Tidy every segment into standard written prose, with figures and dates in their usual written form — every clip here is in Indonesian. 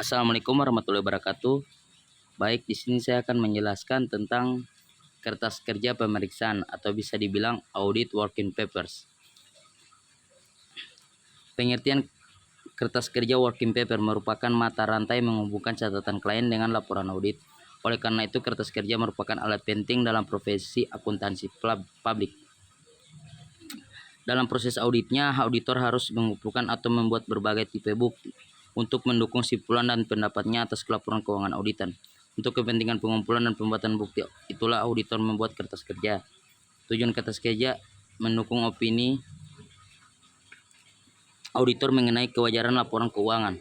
Assalamualaikum warahmatullahi wabarakatuh. Baik, di sini saya akan menjelaskan tentang kertas kerja pemeriksaan atau bisa dibilang audit working papers. Pengertian kertas kerja working paper merupakan mata rantai menghubungkan catatan klien dengan laporan audit. Oleh karena itu, kertas kerja merupakan alat penting dalam profesi akuntansi publik. Dalam proses auditnya, auditor harus mengumpulkan atau membuat berbagai tipe bukti untuk mendukung simpulan dan pendapatnya atas laporan keuangan auditan. Untuk kepentingan pengumpulan dan pembuatan bukti, itulah auditor membuat kertas kerja. Tujuan kertas kerja mendukung opini auditor mengenai kewajaran laporan keuangan.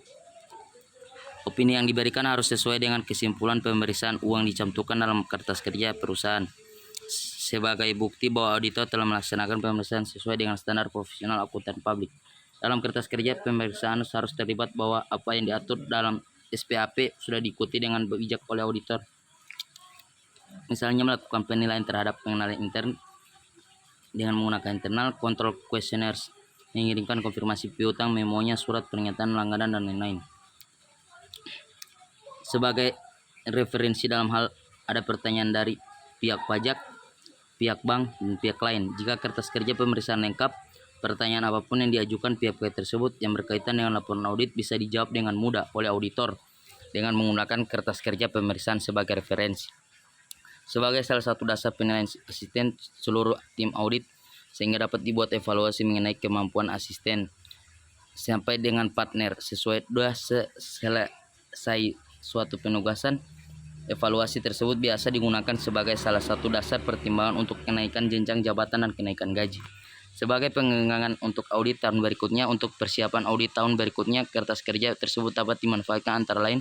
Opini yang diberikan harus sesuai dengan kesimpulan pemeriksaan uang dicantumkan dalam kertas kerja perusahaan. Sebagai bukti bahwa auditor telah melaksanakan pemeriksaan sesuai dengan standar profesional akuntan publik. Dalam kertas kerja pemeriksaan harus terlibat bahwa apa yang diatur dalam SPAP sudah diikuti dengan bijak oleh auditor. Misalnya melakukan penilaian terhadap pengenalan intern dengan menggunakan internal control questionnaires, mengirimkan konfirmasi piutang, memonya, surat pernyataan langganan, dan lain-lain. Sebagai referensi dalam hal ada pertanyaan dari pihak pajak, pihak bank, dan pihak lain. Jika kertas kerja pemeriksaan lengkap, pertanyaan apapun yang diajukan pihak-pihak tersebut yang berkaitan dengan laporan audit bisa dijawab dengan mudah oleh auditor dengan menggunakan kertas kerja pemeriksaan sebagai referensi. Sebagai salah satu dasar penilaian asisten seluruh tim audit, sehingga dapat dibuat evaluasi mengenai kemampuan asisten sampai dengan partner sesuai selesai suatu penugasan. Evaluasi tersebut biasa digunakan sebagai salah satu dasar pertimbangan untuk kenaikan jenjang jabatan dan kenaikan gaji. Sebagai penggangan untuk audit tahun berikutnya, untuk persiapan audit tahun berikutnya, kertas kerja tersebut dapat dimanfaatkan antara lain.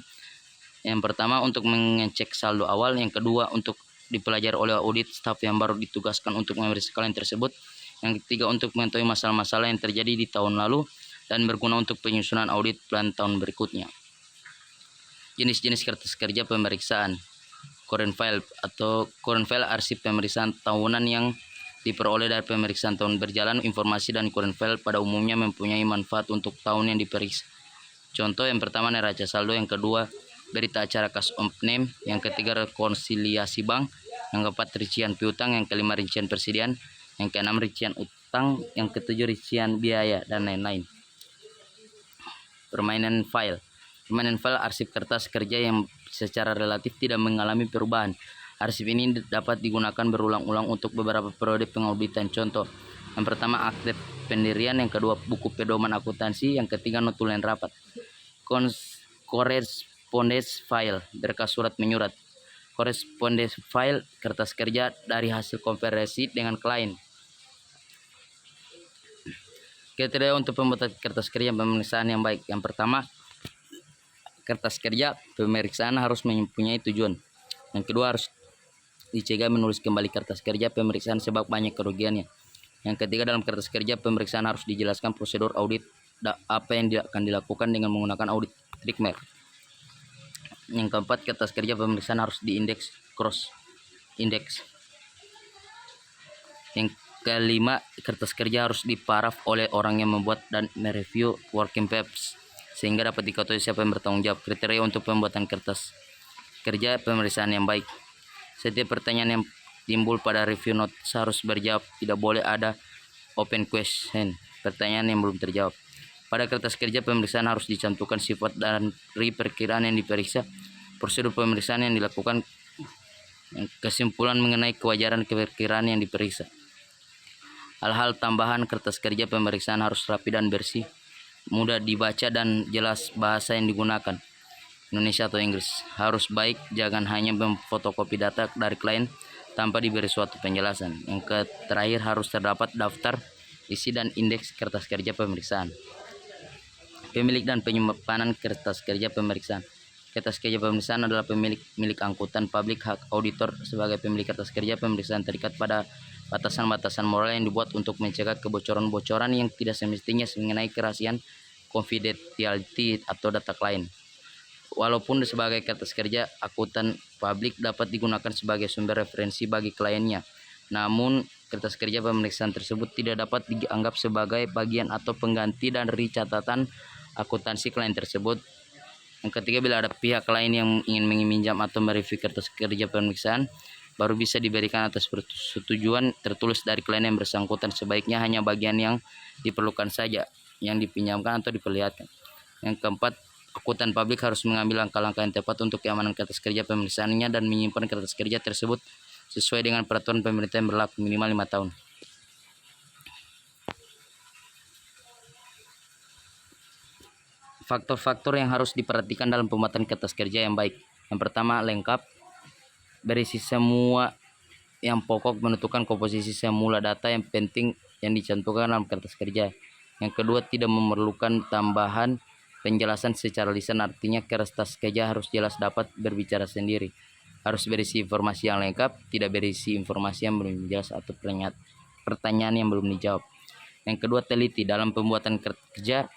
Yang pertama, untuk mengecek saldo awal. Yang kedua, untuk dipelajari oleh audit staf yang baru ditugaskan untuk memeriksa klien tersebut. Yang ketiga, untuk mengetahui masalah-masalah yang terjadi di tahun lalu dan berguna untuk penyusunan audit plan tahun berikutnya. Jenis-jenis kertas kerja pemeriksaan. Current file atau current file arsip pemeriksaan tahunan yang diperoleh dari pemeriksaan tahun berjalan. Informasi dan current file pada umumnya mempunyai manfaat untuk tahun yang diperiksa. Contoh, yang pertama neraca saldo, yang kedua berita acara cash on name, yang ketiga rekonsiliasi bank, yang keempat rincian piutang, yang kelima rincian persediaan, yang keenam rincian utang, yang ketujuh rincian biaya, dan lain-lain. Permainan file arsip kertas kerja yang secara relatif tidak mengalami perubahan. Arsip ini dapat digunakan berulang-ulang untuk beberapa periode pengauditan. Contoh, yang pertama akte pendirian, yang kedua buku pedoman akuntansi, yang ketiga notulen rapat. Correspondence file, berkas surat menyurat. Correspondence file, kertas kerja dari hasil konversi dengan klien. Kriteria untuk pembuatan kertas kerja pemeriksaan yang baik. Yang pertama, kertas kerja pemeriksaan harus mempunyai tujuan. Yang kedua, harus dicegah menulis kembali kertas kerja pemeriksaan sebab banyak kerugiannya. Yang ketiga, dalam kertas kerja pemeriksaan harus dijelaskan prosedur audit apa yang akan dilakukan dengan menggunakan audit treatment. Yang keempat, kertas kerja pemeriksaan harus diindeks cross index. Yang kelima, kertas kerja harus diparaf oleh orang yang membuat dan mereview working papers sehingga dapat diketahui siapa yang bertanggung jawab. Kriteria untuk pembuatan kertas kerja pemeriksaan yang baik. Setiap pertanyaan yang timbul pada review notes harus berjawab. Tidak boleh ada open question, pertanyaan yang belum terjawab. Pada kertas kerja pemeriksaan harus dicantumkan sifat dari perkiraan yang diperiksa, prosedur pemeriksaan yang dilakukan, kesimpulan mengenai kewajaran perkiraan yang diperiksa. Hal-hal tambahan kertas kerja pemeriksaan harus rapi dan bersih, mudah dibaca dan jelas bahasa yang digunakan, Indonesia atau Inggris. Harus baik, jangan hanya memfotokopi data dari klien tanpa diberi suatu penjelasan. Yang terakhir, harus terdapat daftar isi dan indeks kertas kerja pemeriksaan. Pemilik dan penyimpanan kertas kerja pemeriksaan. Kertas kerja pemeriksaan adalah milik angkutan publik. Hak auditor sebagai pemilik kertas kerja pemeriksaan terikat pada batasan-batasan moral yang dibuat untuk mencegah kebocoran-bocoran yang tidak semestinya mengenai kerahasiaan, confidentiality, atau data klien. Walaupun sebagai kertas kerja akuntan publik dapat digunakan sebagai sumber referensi bagi kliennya, namun kertas kerja pemeriksaan tersebut tidak dapat dianggap sebagai bagian atau pengganti dari catatan akuntansi klien tersebut. Yang ketiga, bila ada pihak lain yang ingin meminjam atau mereview kertas kerja pemeriksaan, baru bisa diberikan atas persetujuan tertulis dari klien yang bersangkutan. Sebaiknya hanya bagian yang diperlukan saja yang dipinjamkan atau diperlihatkan. Yang keempat, akuntan publik harus mengambil langkah-langkah yang tepat untuk keamanan kertas kerja pemeriksaannya dan menyimpan kertas kerja tersebut sesuai dengan peraturan pemerintah yang berlaku minimal 5 tahun. Faktor-faktor yang harus diperhatikan dalam pembuatan kertas kerja yang baik. Yang pertama, lengkap, berisi semua yang pokok, menentukan komposisi semula data yang penting yang dicantumkan dalam kertas kerja. Yang kedua, tidak memerlukan tambahan penjelasan secara lisan, artinya kertas kerja harus jelas dapat berbicara sendiri. Harus berisi informasi yang lengkap, tidak berisi informasi yang belum jelas atau pertanyaan yang belum dijawab. Yang kedua, teliti. Dalam pembuatan kerja,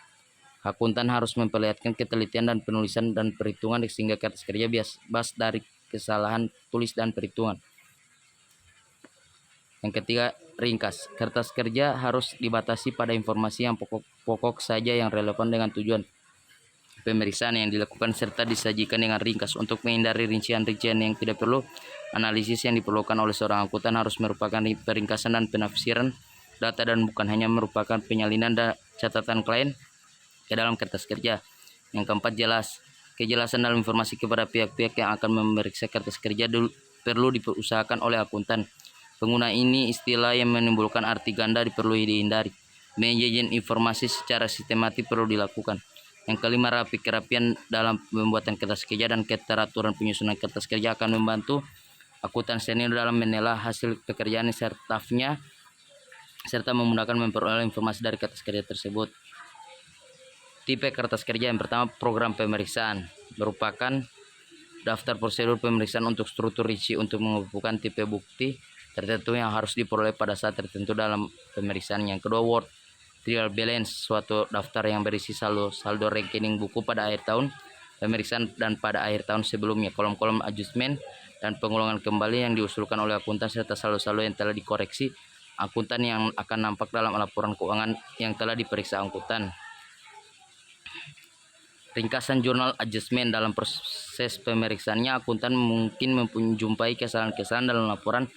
akuntan harus memperlihatkan ketelitian dan penulisan dan perhitungan sehingga kertas kerja bebas dari kesalahan tulis dan perhitungan. Yang ketiga, ringkas. Kertas kerja harus dibatasi pada informasi yang pokok saja yang relevan dengan tujuan pemeriksaan yang dilakukan serta disajikan dengan ringkas untuk menghindari rincian-rincian yang tidak perlu. Analisis yang diperlukan oleh seorang akuntan harus merupakan peringkasan dan penafsiran data dan bukan hanya merupakan penyalinan catatan klien ke dalam kertas kerja. Yang keempat, jelas. Kejelasan dalam informasi kepada pihak-pihak yang akan memeriksa kertas kerja perlu diusahakan oleh akuntan. Pengguna ini istilah yang menimbulkan arti ganda perlu dihindari. Menyajikan informasi secara sistematis perlu dilakukan. Yang kelima, kerapian dalam pembuatan kertas kerja dan keteraturan penyusunan kertas kerja akan membantu akuntan senior dalam menelaah hasil pekerjaan stafnya serta memudahkan memperoleh informasi dari kertas kerja tersebut. Tipe kertas kerja yang pertama, program pemeriksaan, merupakan daftar prosedur pemeriksaan untuk struktur rinci untuk mengumpulkan tipe bukti tertentu yang harus diperoleh pada saat tertentu dalam pemeriksaan. Yang kedua, Word Trial Balance, suatu daftar yang berisi saldo rekening buku pada akhir tahun pemeriksaan dan pada akhir tahun sebelumnya, kolom-kolom adjustment dan pengulangan kembali yang diusulkan oleh akuntan serta saldo-saldo yang telah dikoreksi akuntan yang akan nampak dalam laporan keuangan yang telah diperiksa akuntan. Ringkasan jurnal adjustment. Dalam proses pemeriksaannya, akuntan mungkin menjumpai kesalahan-kesalahan dalam laporan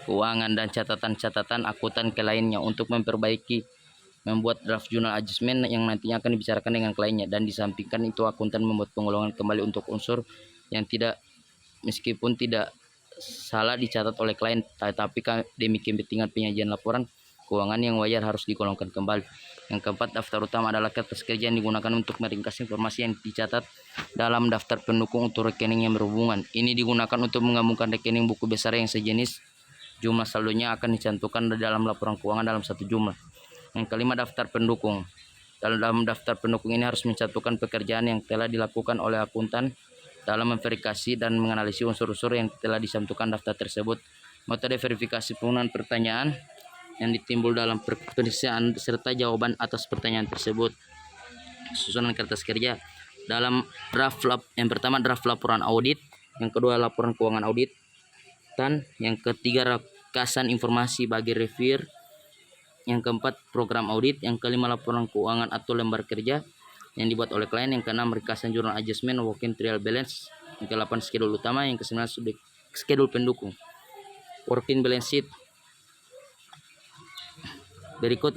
keuangan dan catatan-catatan akuntan ke lainnya. Untuk memperbaiki, membuat draft jurnal adjustment yang nantinya akan dibicarakan dengan kliennya, dan disampingkan itu akuntan membuat pengulangan kembali untuk unsur yang tidak, meskipun tidak salah dicatat oleh klien, tetapi demi kepentingan penyajian laporan keuangan yang wajar harus digolongkan kembali. Yang keempat, daftar utama adalah kertas kerja yang digunakan untuk meringkas informasi yang dicatat dalam daftar pendukung untuk rekening yang berhubungan. Ini digunakan untuk menggabungkan rekening buku besar yang sejenis. Jumlah saldonya akan dicantumkan dalam laporan keuangan dalam satu jumlah. Yang kelima, daftar pendukung. Dalam daftar pendukung ini harus mencantumkan pekerjaan yang telah dilakukan oleh akuntan dalam memverifikasi dan menganalisis unsur-unsur yang telah dicantumkan daftar tersebut. Metode verifikasi penggunaan pertanyaan yang ditimbul dalam pemeriksaan serta jawaban atas pertanyaan tersebut. Susunan kertas kerja. Dalam yang pertama, draft laporan audit. Yang kedua, laporan keuangan audit. Dan yang ketiga, ringkasan informasi bagi reviewer. Yang keempat, program audit. Yang kelima, laporan keuangan atau lembar kerja yang dibuat oleh klien. Yang keenam, ringkasan jurnal adjustment, working trial balance. Yang ke-8, schedule utama. Yang ke-9, schedule pendukung, working balance sheet. Berikut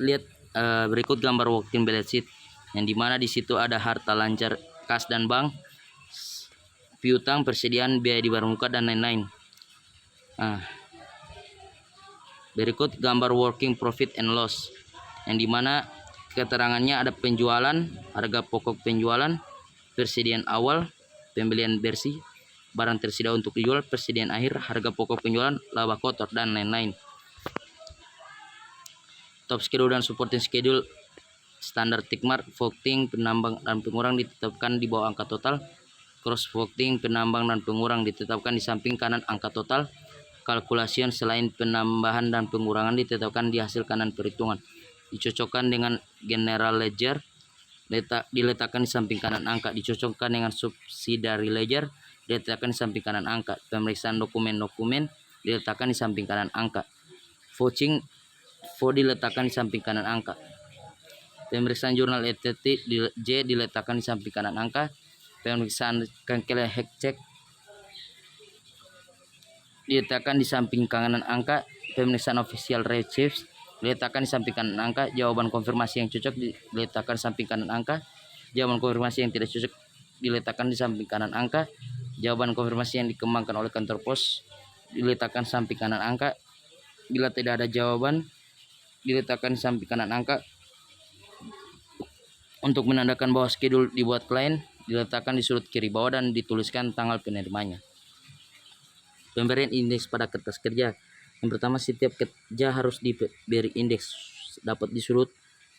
gambar working balance sheet, yang dimana di situ ada harta lancar, kas dan bank, piutang, persediaan, biaya di barang muka, dan lain-lain. Berikut gambar working profit and loss, yang dimana keterangannya ada penjualan, harga pokok penjualan, persediaan awal, pembelian bersih, barang tersedia untuk dijual, persediaan akhir, harga pokok penjualan, laba kotor, dan lain-lain. Top schedule dan supporting schedule, standar tick mark, voting, penambang dan pengurang ditetapkan di bawah angka total, cross voting, penambang dan pengurang ditetapkan di samping kanan angka total, kalkulasi selain penambahan dan pengurangan ditetapkan di hasil kanan perhitungan, dicocokkan dengan general ledger, diletakkan di samping kanan angka, dicocokkan dengan subsidiary ledger, diletakkan di samping kanan angka, pemeriksaan dokumen-dokumen diletakkan di samping kanan angka, vouching diletakkan di samping kanan angka, pemeriksaan jurnal ETT J diletakkan di samping kanan angka, Pemeriksaan kangkele hack check diletakkan di samping kanan angka. Pemeriksaan official receipt diletakkan di samping kanan angka. Jawaban konfirmasi yang cocok diletakkan di samping kanan angka. Jawaban konfirmasi yang tidak cocok diletakkan di samping kanan angka. Jawaban konfirmasi yang dikembangkan oleh kantor pos diletakkan samping kanan angka. Bila tidak ada jawaban, diletakkan di samping kanan angka. Untuk menandakan bahwa schedule dibuat klien, diletakkan di sudut kiri bawah dan dituliskan tanggal penerimanya. Pemberian indeks pada kertas kerja. Yang pertama, setiap kerja harus diberi indeks, dapat di sudut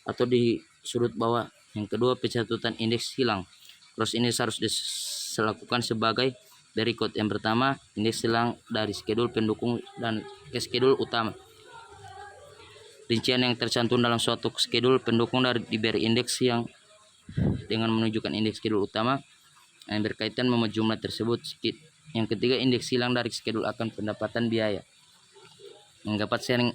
atau di sudut bawah. Yang kedua, pencatutan indeks hilang. Terus indeks harus dilakukan sebagai berikut. Yang pertama, indeks hilang dari schedule pendukung dan ke schedule utama. Rincian yang tercantum dalam suatu schedule pendukung diberi indeks yang dengan menunjukkan indeks schedule utama yang berkaitan dengan jumlah tersebut. Yang ketiga, indeks hilang dari schedule akan pendapatan biaya. Yang dapat sering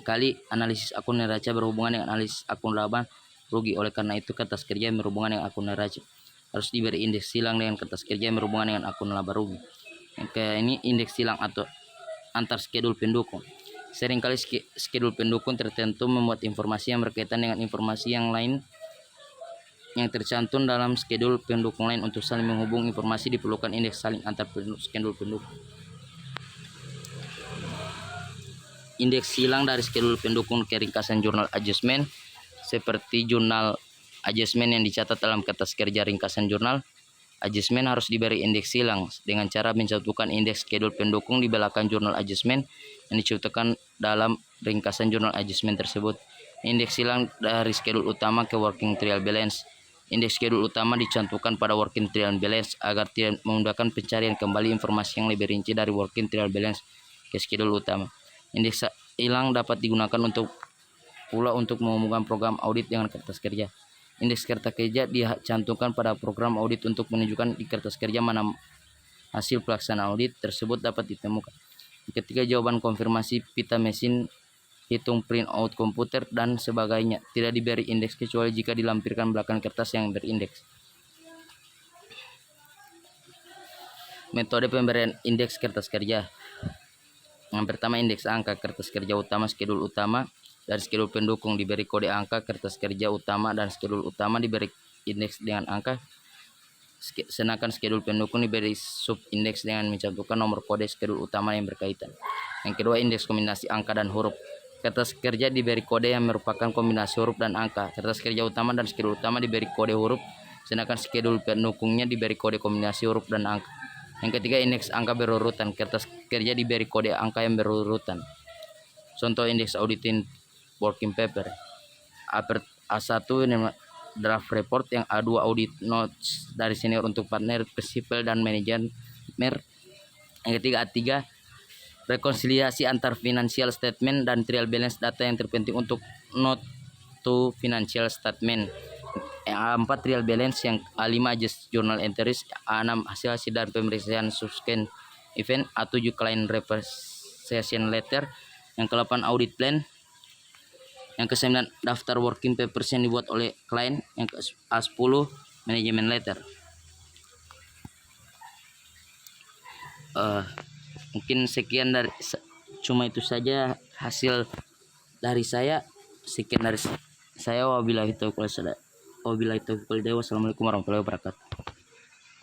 kali analisis akun neraca berhubungan dengan analisis akun laba rugi. Oleh karena itu, kertas kerja yang berhubungan dengan akun neraca harus diberi indeks hilang dengan kertas kerja yang berhubungan dengan akun laba rugi. Yang ke ini indeks hilang atau antar schedule pendukung. Seringkali schedule pendukung tertentu membuat informasi yang berkaitan dengan informasi yang lain yang tercantum dalam schedule pendukung lain. Untuk saling menghubung informasi diperlukan indeks saling antar schedule pendukung. Indeks hilang dari schedule pendukung ke ringkasan jurnal adjustment seperti jurnal adjustment yang dicatat dalam kertas kerja ringkasan jurnal adjustment harus diberi indeks hilang dengan cara mencantumkan indeks schedule pendukung di belakang jurnal adjustment yang dicantumkan dalam ringkasan jurnal adjustment tersebut. Indeks hilang dari schedule utama ke working trial balance. Indeks schedule utama dicantumkan pada working trial balance agar tidak memudahkan pencarian kembali informasi yang lebih rinci dari working trial balance ke schedule utama. Indeks hilang dapat digunakan pula untuk menghubungkan program audit dengan kertas kerja. Indeks kertas kerja dicantumkan pada program audit untuk menunjukkan di kertas kerja mana hasil pelaksanaan audit tersebut dapat ditemukan. Ketiga, jawaban konfirmasi pita mesin, hitung print out komputer, dan sebagainya tidak diberi indeks kecuali jika dilampirkan belakang kertas yang berindeks. Metode pemberian indeks kertas kerja. Yang pertama, indeks angka kertas kerja utama schedule utama dan schedule pendukung diberi kode angka kertas kerja utama dan schedule utama diberi indeks dengan angka, sedangkan schedule pendukung diberi sub indeks dengan mencantumkan nomor kode schedule utama yang berkaitan. Yang kedua, indeks kombinasi angka dan huruf. Kertas kerja diberi kode yang merupakan kombinasi huruf dan angka. Kertas kerja utama dan schedule utama diberi kode huruf, sedangkan schedule pendukungnya diberi kode kombinasi huruf dan angka. Yang ketiga, indeks angka berurutan. Kertas kerja diberi kode angka yang berurutan. Contoh indeks auditing working paper. A1 draft report, yang A2 audit notes dari senior untuk partner, prinsipal dan manajer. Yang ketiga, A3 rekonsiliasi antar financial statement dan trial balance data yang terpenting untuk note to financial statement. Yang A4 trial balance, yang A5 adjust journal entries, A6 hasil dan pemeriksaan subsequent event, A7 client representation letter, yang ke-8 audit plan, yang ke-9 daftar working papers yang dibuat oleh klien, yang ke-10 manajemen letter. Mungkin sekian dari cuma itu saja hasil dari saya. Sekian dari saya. Wabillahi taufiq wal hidayah. Wassalamualaikum warahmatullahi wabarakatuh.